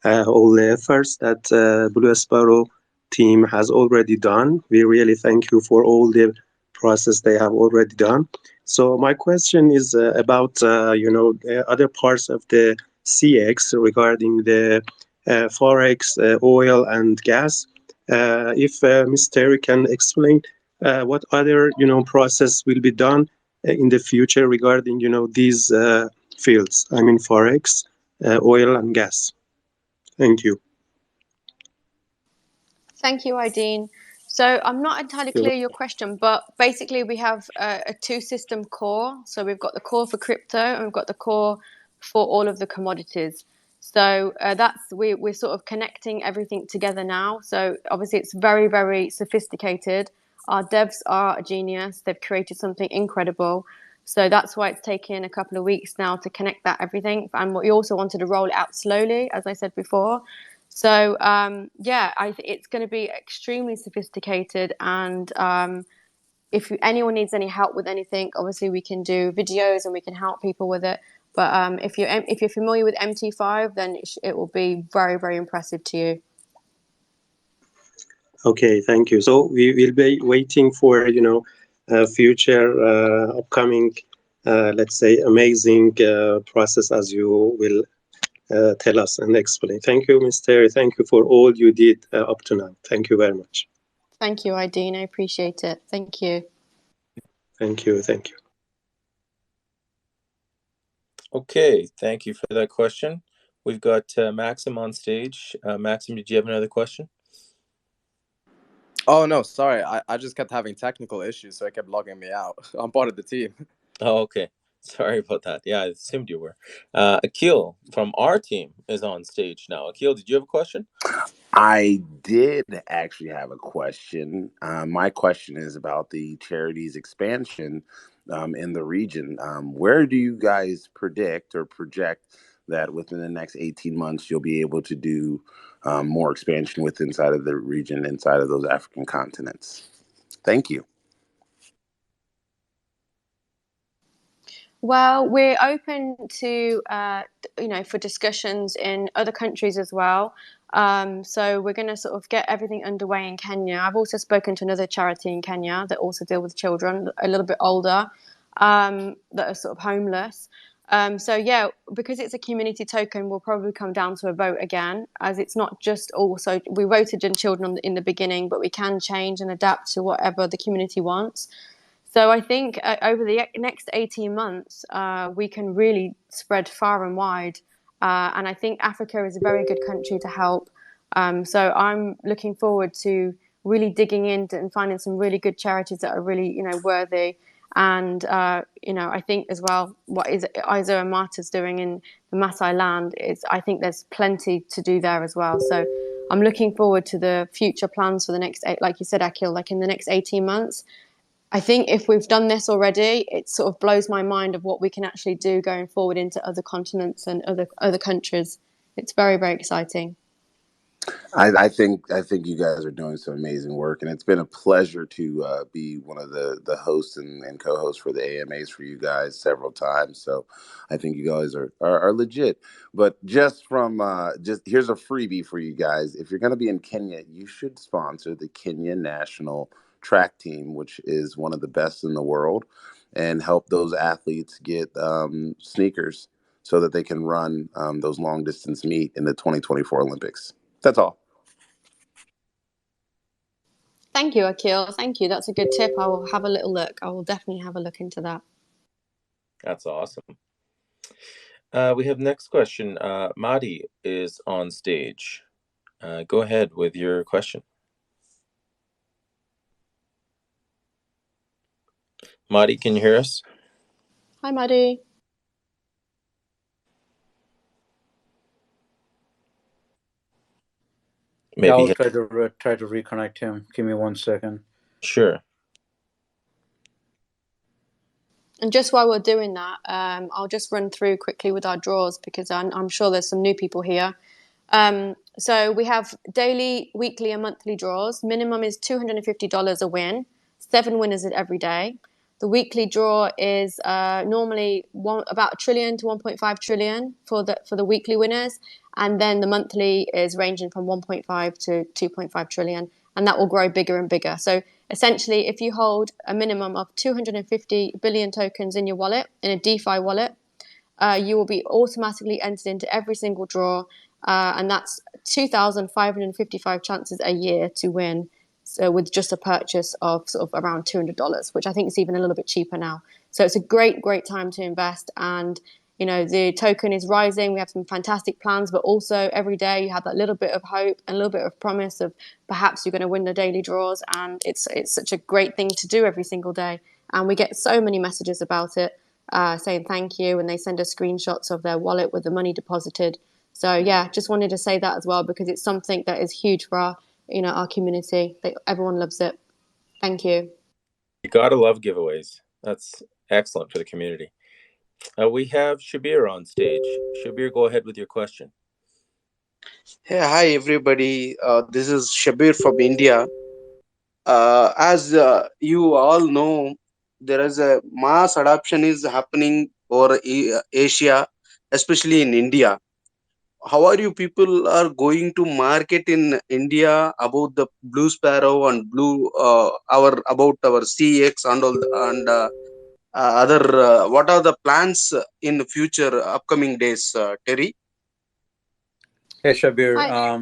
all the efforts that BlueSparrow team has already done. We really thank you for all the process they have already done. So my question is about the other parts of the CX regarding the forex, oil and gas. If Ms. Terry can explain what other process will be done in the future regarding these fields, I mean forex, oil and gas. Thank you. Thank you, Ideen. So I'm not entirely clear your question, but basically we have a two-system core. So we've got the core for crypto and we've got the core for all of the commodities. So we're sort of connecting everything together now. So obviously it's very, very sophisticated. Our devs are a genius. They've created something incredible. So that's why it's taken a couple of weeks now to connect that everything. And we also wanted to roll it out slowly, as I said before. So it's going to be extremely sophisticated, and if anyone needs any help with anything, obviously we can do videos and we can help people with it. But if you're familiar with MT5, then it will be very, very impressive to you. Okay, thank you. So we will be waiting for future upcoming, let's say, amazing process as you will tell us and explain. Thank you, Mr. Thank you for all you did up to now. Thank you very much. Thank you, Ideen. I appreciate it. Thank you. Thank you. Thank you. Okay, thank you for that question. We've got Maxim on stage. Maxim, did you have another question? Oh, no, sorry. I just kept having technical issues, so it kept logging me out. I'm part of the team. Oh, okay. Sorry about that. Yeah, I assumed you were. Akil from our team is on stage now. Akil, did you have a question? I did actually have a question. My question is about the charity's expansion in the region. Where do you guys predict or project that within the next 18 months you'll be able to do more expansion inside of the region, inside of those African continents? Thank you. Well, we're open to, for discussions in other countries as well. So we're going to sort of get everything underway in Kenya. I've also spoken to another charity in Kenya that also deal with children a little bit older that are sort of homeless. So yeah, because it's a community token, we'll probably come down to a vote again, as it's not just also, we voted in children in the beginning, but we can change and adapt to whatever the community wants. So I think over the next 18 months, we can really spread far and wide. And I think Africa is a very good country to help. So I'm looking forward to really digging into and finding some really good charities that are really, worthy. And, I think as well, what Iso and Marta's doing in the Maasai land is, I think there's plenty to do there as well. So I'm looking forward to the future plans for the next, like you said, Akil, like in the next 18 months. I think if we've done this already, it sort of blows my mind of what we can actually do going forward into other continents and other countries. It's very, very exciting. I think you guys are doing some amazing work, and it's been a pleasure to be one of the hosts and co-hosts for the AMAs for you guys several times. So I think you guys are legit. But just here's a freebie for you guys. If you're going to be in Kenya, you should sponsor the Kenya National Track Team, which is one of the best in the world, and help those athletes get sneakers so that they can run those long distance meet in the 2024 Olympics. That's all. Thank you, Akil. Thank you. That's a good tip. I will have a little look. I will definitely have a look into that. That's awesome. We have next question. Madi is on stage. Go ahead with your question. Madi, can you hear us? Hi, Madi. Maybe I'll try to reconnect him. Give me 1 second. Sure. And just while we're doing that, I'll just run through quickly with our draws because I'm sure there's some new people here. So we have daily, weekly, and monthly draws. Minimum is $250 a win. 7 winners every day. The weekly draw is normally about $1 trillion to $1.5 trillion for the weekly winners, and then the monthly is ranging from 1.5 to 2.5 trillion, and that will grow bigger and bigger. So essentially, if you hold a minimum of 250 billion tokens in your wallet, in a DeFi wallet, you will be automatically entered into every single draw, and that's 2,555 chances a year to win. So with just a purchase of sort of around $200, which I think is even a little bit cheaper now. So it's a great time to invest. And, the token is rising. We have some fantastic plans, but also every day you have that little bit of hope and a little bit of promise of perhaps you're going to win the daily draws. And it's such a great thing to do every single day. And we get so many messages about it saying thank you. And they send us screenshots of their wallet with the money deposited. So, yeah, just wanted to say that as well, because it's something that is huge for our community. Everyone loves it. Thank you. You gotta love giveaways. That's excellent for the community. We have Shabir on stage. Shabir, go ahead with your question. Hey, hi everybody. This is Shabir from India. As you all know, there is a mass adoption is happening or Asia, especially in India. How are you people are going to market in India about the Blue Sparrow and our CX and all and other what are the plans in the future upcoming days, Terry? Hey, Shabir. Hi.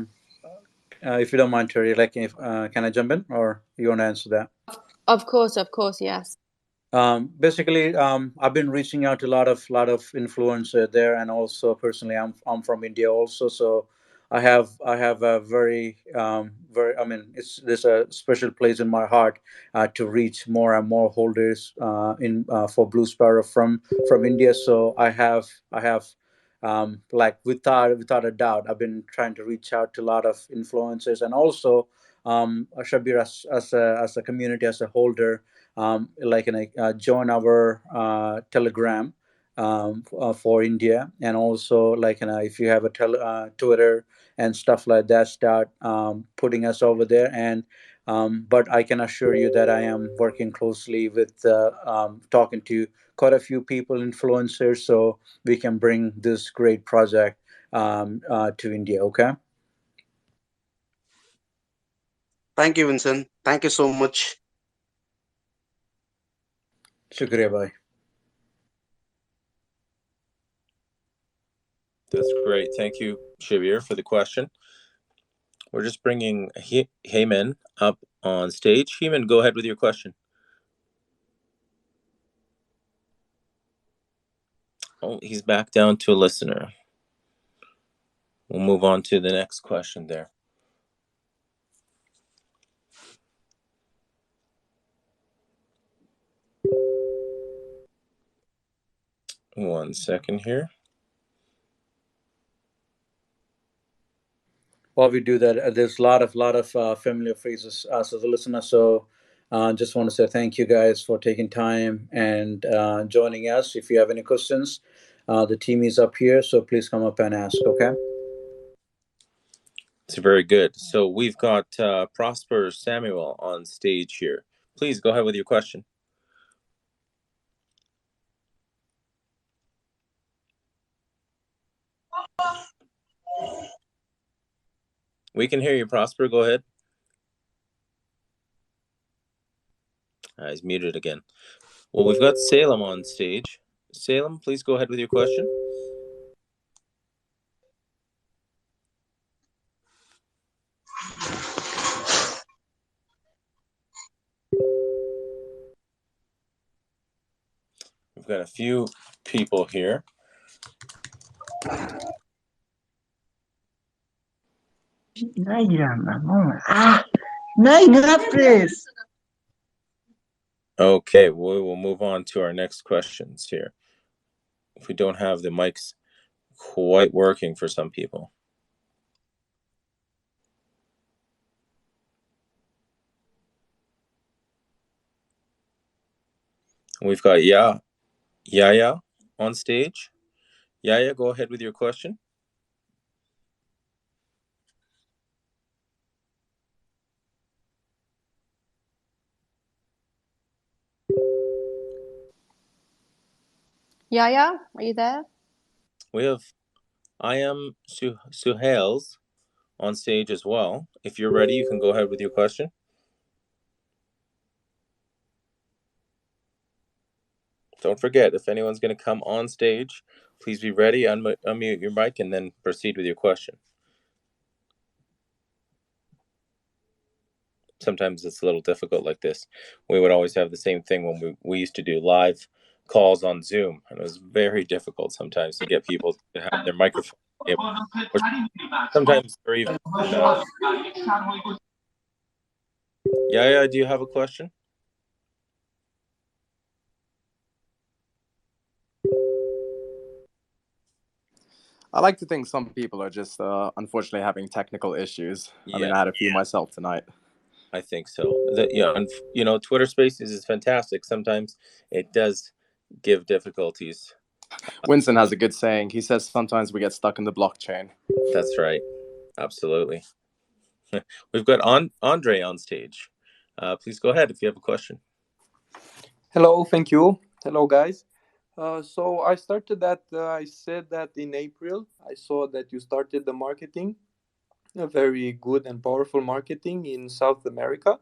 If you don't mind, Terry, like, if can I jump in, or you want to answer that? Of course, yes. Basically, I've been reaching out to a lot of influencer there, and also personally, I'm from India also, so I have a very, I mean, there's a special place in my heart to reach more and more holders in for Blue Sparrow from India. So I have like, without a doubt, I've been trying to reach out to a lot of influencers, and also Shabir, as a community, as a holder, like, join our Telegram for India, and also, like, if you have a Twitter and stuff like that, start putting us over there. And but I can assure you that I am working closely with talking to quite a few people, influencers, so we can bring this great project to India. Okay. Thank you, Vincent. Thank you so much. Shukriya, bhai. That's great. Thank you, Shabir, for the question. We're just bringing Heyman up on stage. Heyman, go ahead with your question. Oh, he's back down to a listener. We'll move on to the next question there. One second here. While we do that, there's a lot of familiar phrases as a listener. So just want to say thank you guys for taking time and joining us. If you have any questions, the team is up here, so please come up and ask. Okay. It's very good. So we've got Prosper Samuel on stage here. Please go ahead with your question. We can hear you, Prosper. Go ahead. He's muted again. Well, we've got Salem on stage. Salem, please go ahead with your question. We've got a few people here. Okay, we will move on to our next questions here. If we don't have the mics quite working for some people. We've got Yaya on stage. Yaya, go ahead with your question. Yaya, are you there? We have I am Suhails on stage as well. If you're ready, you can go ahead with your question. Don't forget, if anyone's going to come on stage, please be ready, unmute your mic, and then proceed with your question. Sometimes it's a little difficult like this. We would always have the same thing when we used to do live calls on Zoom, and it was very difficult sometimes to get people to have their microphone able. Or sometimes they're even Yaya, do you have a question? I like to think some people are just unfortunately having technical issues. Yeah. I mean, I had a few myself tonight. I think so. Twitter Spaces is fantastic. Sometimes it does give difficulties. Winston has a good saying. He says sometimes we get stuck in the blockchain. That's right. Absolutely. We've got Andre on stage. Please go ahead if you have a question. Hello, thank you. Hello, guys. So I started that. I said that in April. I saw that you started the marketing, a very good and powerful marketing in South America,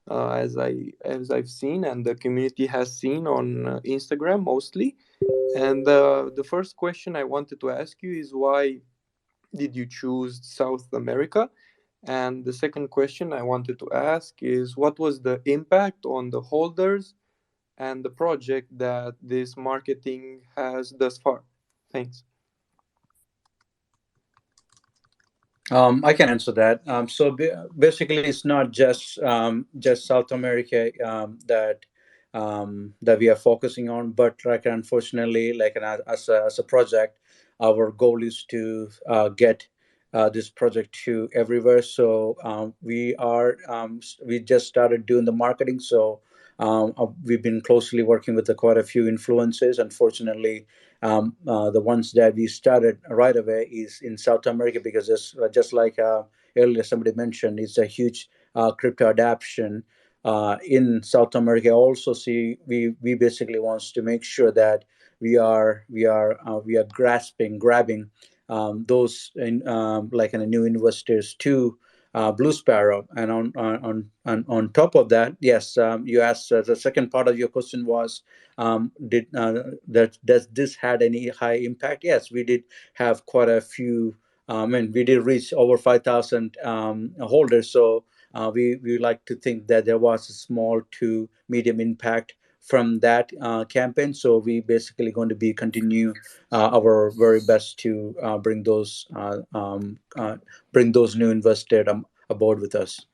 as I've seen, and the community has seen on Instagram mostly. And the first question I wanted to ask you is why did you choose South America? And the second question I wanted to ask is what was the impact on the holders and the project that this marketing has thus far? Thanks. I can answer that. Basically, it's not just South America that we are focusing on, but like unfortunately, like as a project, our goal is to get this project to everywhere. So we just started doing the marketing. So we've been closely working with quite a few influencers. Unfortunately, the ones that we started right away is in South America because just like earlier somebody mentioned, it's a huge crypto adoption in South America. Also, see, we basically wants to make sure that we are grabbing those like new investors to Blue Sparrow. And on top of that, yes, you asked the second part of your question was did that does this had any high impact? Yes, we did have quite a few. And we did reach over 5,000 holders. So we like to think that there was a small to medium impact from that campaign. So we basically going to be continue our very best to bring those new investors aboard with us.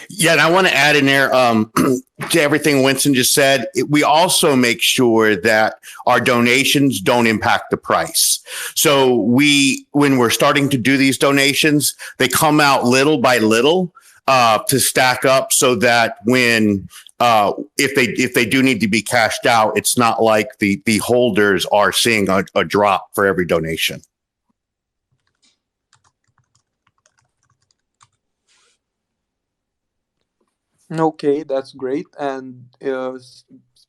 Yeah, and I want to add in there to everything Winston just said. We also make sure that our donations don't impact the price. So when we're starting to do these donations, they come out little by little to stack up, so that when if they do need to be cashed out, it's not like the holders are seeing a drop for every donation. Okay, that's great. And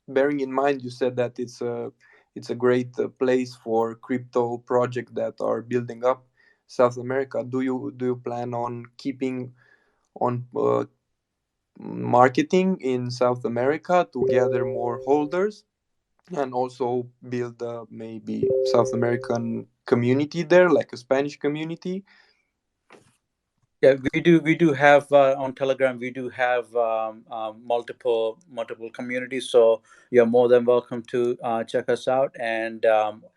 bearing in mind, you said that it's a great place for crypto projects that are building up South America. Do you plan on keeping on marketing in South America to gather more holders and also build maybe South American community there, like a Spanish community? Yeah, we do have on Telegram. We do have multiple communities. So you're more than welcome to check us out. And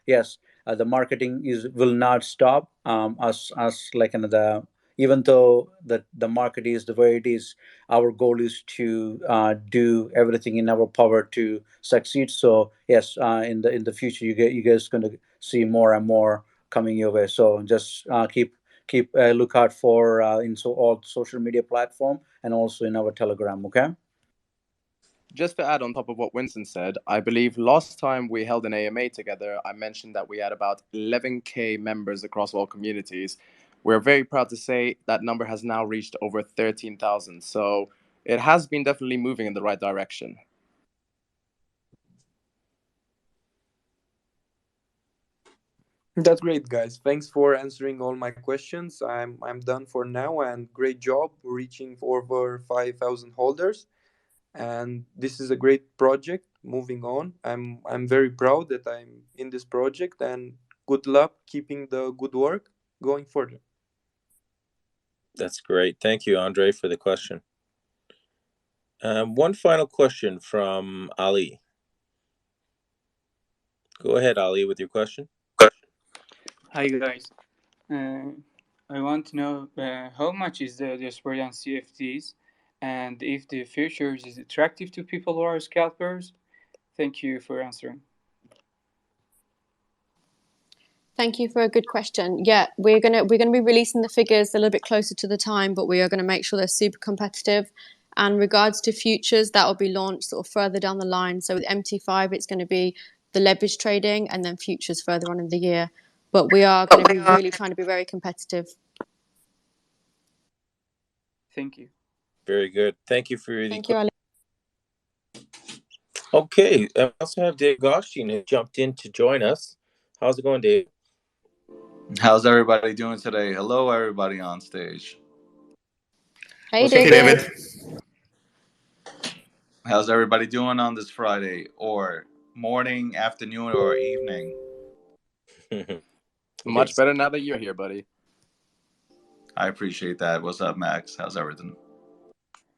yes, the marketing is will not stop. Us like another. Even though the market is the way it is, our goal is to do everything in our power to succeed. So yes, in the future, you guys going to see more and more coming your way. So just keep a lookout for all social media platform and also in our Telegram. Okay. Just to add on top of what Winston said, I believe last time we held an AMA together, I mentioned that we had about 11K members across all communities. We're very proud to say that number has now reached over 13,000. So it has been definitely moving in the right direction. That's great, guys. Thanks for answering all my questions. I'm done for now, and great job reaching over 5,000 holders. And this is a great project. Moving on, I'm very proud that I'm in this project, and good luck keeping the good work going further. That's great. Thank you, Andre, for the question. One final question from Ali. Go ahead, Ali, with your question. Hi guys, I want to know how much is the spread on CFDs, and if the futures is attractive to people who are scalpers. Thank you for answering. Thank you for a good question. Yeah, we're gonna be releasing the figures a little bit closer to the time, but we are gonna make sure they're super competitive. And regards to futures, that will be launched sort of further down the line. So with MT5, it's going to be the leverage trading, and then futures further on in the year. But we are going to be really trying to be very competitive. Thank you. Very good. Thank you for Thank you, Ali. Okay, I also have Dave Gokhshtein who jumped in to join us. How's it going, Dave? How's everybody doing today? Hello, everybody on stage. Hey, What's up, Hey, David. David. How's everybody doing on this Friday, or morning, afternoon, or evening? Much better now that you're here, buddy. I appreciate that. What's up, Max? How's everything?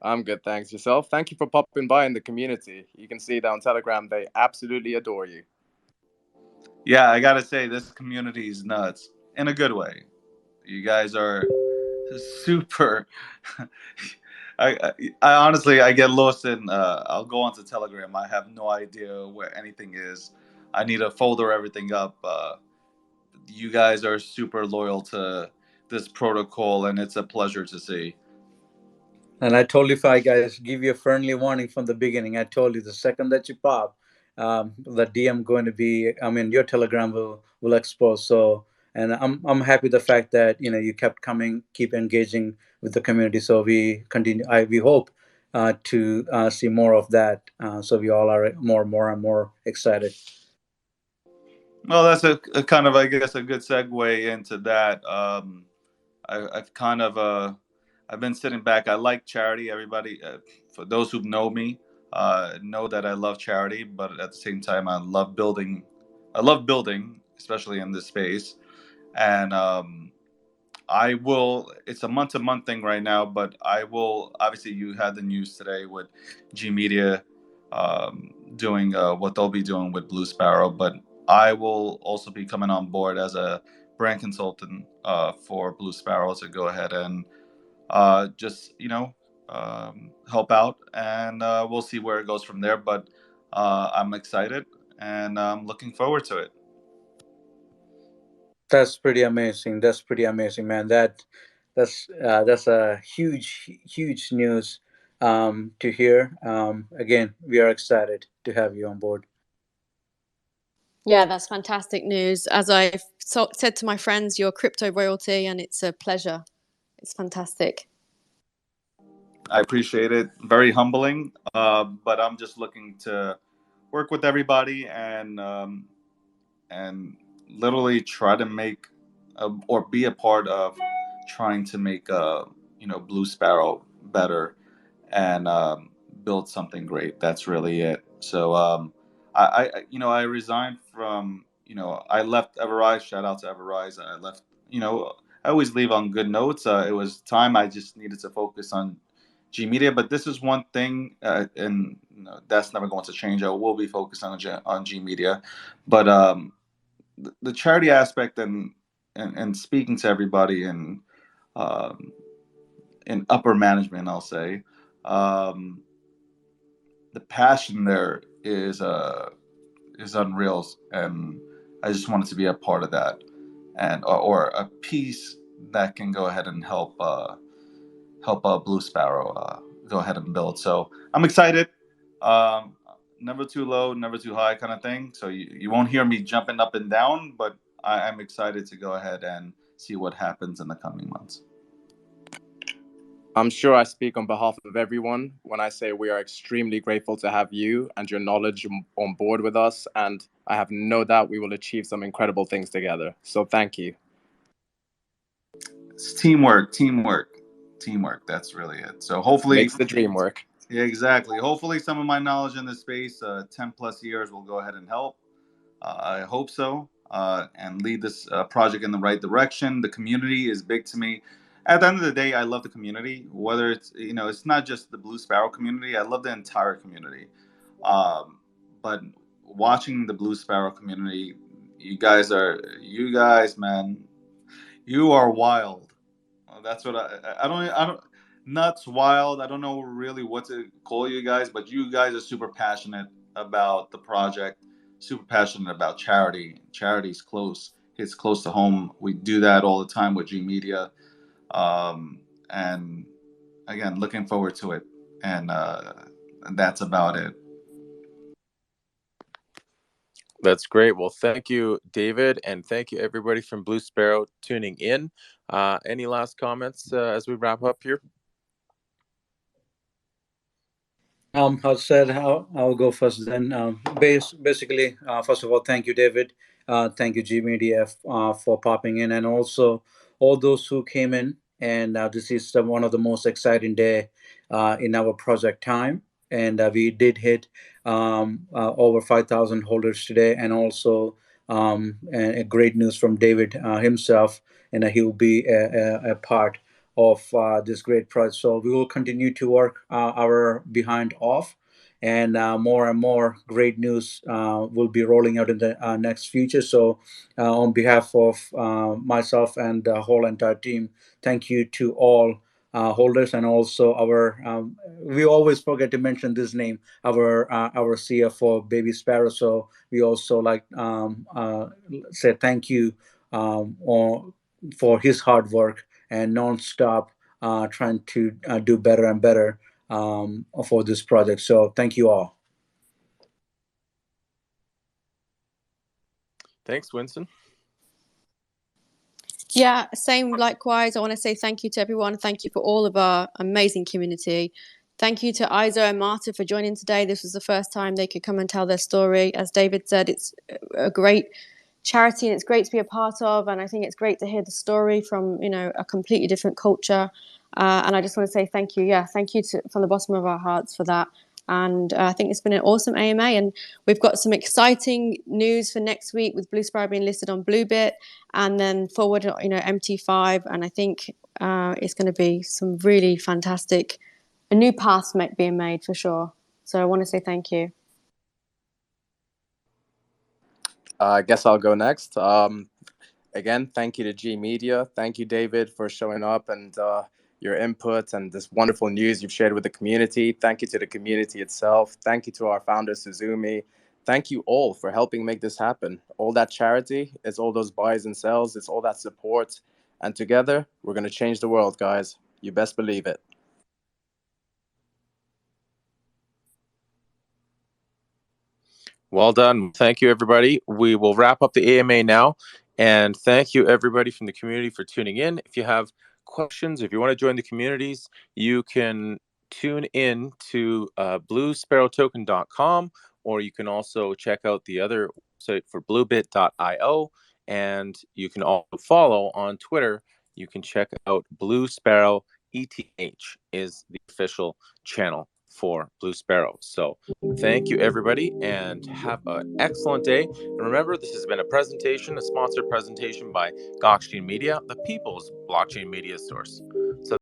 I'm good, thanks. Yourself? Thank you for popping by in the community. You can see down Telegram, they absolutely adore you. Yeah, I gotta say, this community is nuts in a good way. You guys are super. I honestly, I get lost in. I'll go onto Telegram. I have no idea where anything is. I need to folder everything up. You guys are super loyal to this protocol, and it's a pleasure to see. And I told you, if I guys give you a friendly warning from the beginning, I told you the second that you pop, the DM going to be, I mean, your Telegram will expose. So, and I'm happy the fact that you kept coming, keep engaging with the community. So we continue. We hope to see more of that. So we all are more and more excited. Well, that's a kind of, I guess, a good segue into that. I've kind of I've been sitting back. I like charity. Everybody, for those who know me, know that I love charity, but at the same time, I love building. I love building, especially in this space. And I will. It's a month-to-month thing right now, but I will. Obviously, you had the news today with G Media doing what they'll be doing with Blue Sparrow, but I will also be coming on board as a brand consultant for Blue Sparrow to go ahead and just help out, and we'll see where it goes from there. But I'm excited, and I'm looking forward to it. That's pretty amazing. That's pretty amazing, man. That's a huge news to hear. Again, we are excited to have you on board. Yeah, that's fantastic news. As I've said to my friends, you're crypto royalty, and it's a pleasure. It's fantastic. I appreciate it. Very humbling, but I'm just looking to work with everybody and literally try to make or be a part of trying to make Blue Sparrow better and build something great. That's really it. So I resigned from I left Everrise. Shout out to Everrise. I left. I always leave on good notes. It was time. I just needed to focus on G Media, but this is one thing, and that's never going to change. I will be focused on G Media, but the charity aspect and speaking to everybody um, in upper management, I'll say, the passion there is unreal, and I just wanted to be a part of that, and or a piece that can go ahead and help Blue Sparrow go ahead and build. So I'm excited. Um, Never too low, never too high kind of thing. So you won't hear me jumping up and down, but I'm excited to go ahead and see what happens in the coming months. I'm sure I speak on behalf of everyone when I say we are extremely grateful to have you and your knowledge on board with us, and I have no doubt we will achieve some incredible things together. So thank you. It's teamwork. That's really it. So hopefully, makes the dream work. Yeah, exactly. Hopefully, some of my knowledge in this space, 10 plus years, will go ahead and help. I hope so, and lead this project in the right direction. The community is big to me. At the end of the day, I love the community. Whether it's not just the Blue Sparrow community. I love the entire community. But watching the Blue Sparrow community, you guys, man, you are wild. That's what I don't nuts wild. I don't know really what to call you guys, but you guys are super passionate about the project, super passionate about charity. Charity's hits close to home. We do that all the time with G Media, and again, looking forward to it. And that's about it. That's great. Well, thank you, David, and thank you everybody from Blue Sparrow tuning in. Any last comments as we wrap up here? I said I'll go first then. Basically, first of all, thank you, David. Thank you, G Media, for popping in, and also all those who came in. And this is one of the most exciting day in our project time. And we did hit over 5,000 holders today, and also a great news from David himself, and he will be a part of this great project. So we will continue to work our behind off, and more and more great news will be rolling out in the next future. So on behalf of myself and the whole entire team, thank you to all holders, and also our we always forget to mention this name, our CFO, Baby Sparrow. So we also like say thank you for his hard work and non-stop trying to do better and better for this project. So thank you all. Thanks, Winston. Yeah, same likewise. I want to say thank you to everyone. Thank you for all of our amazing community. Thank you to Izo and Marta for joining today. This was the first time they could come and tell their story. As David said, it's a great charity and it's great to be a part of. And I think it's great to hear the story from, a completely different culture. And I just want to say thank you. Yeah, thank you from the bottom of our hearts for that. And I think it's been an awesome AMA, and we've got some exciting news for next week with BlueSparrow being listed on Bluebit, and then forward, MT5, and I think it's going to be some really fantastic, a new path being made for sure. So I want to say thank you. I guess I'll go next. Again, thank you to G Media. Thank you, David, for showing up and your input and this wonderful news you've shared with the community. Thank you to the community itself. Thank you to our founder, Suzumi. Thank you all for helping make this happen. All that charity, it's all those buys and sells, it's all that support. And together, we're going to change the world, guys. You best believe it. Well done. Thank you, everybody. We will wrap up the AMA now. And thank you, everybody from the community, for tuning in. If you have questions, if you want to join the communities, you can tune in to BlueSparrowToken.com, or you can also check out the other website for bluebit.io. And you can also follow on Twitter. You can check out BlueSparrow ETH is the official channel for Blue Sparrow. So thank you, everybody, and have an excellent day. And remember, this has been a sponsored presentation by Gokhshtein Media, the people's blockchain media source. So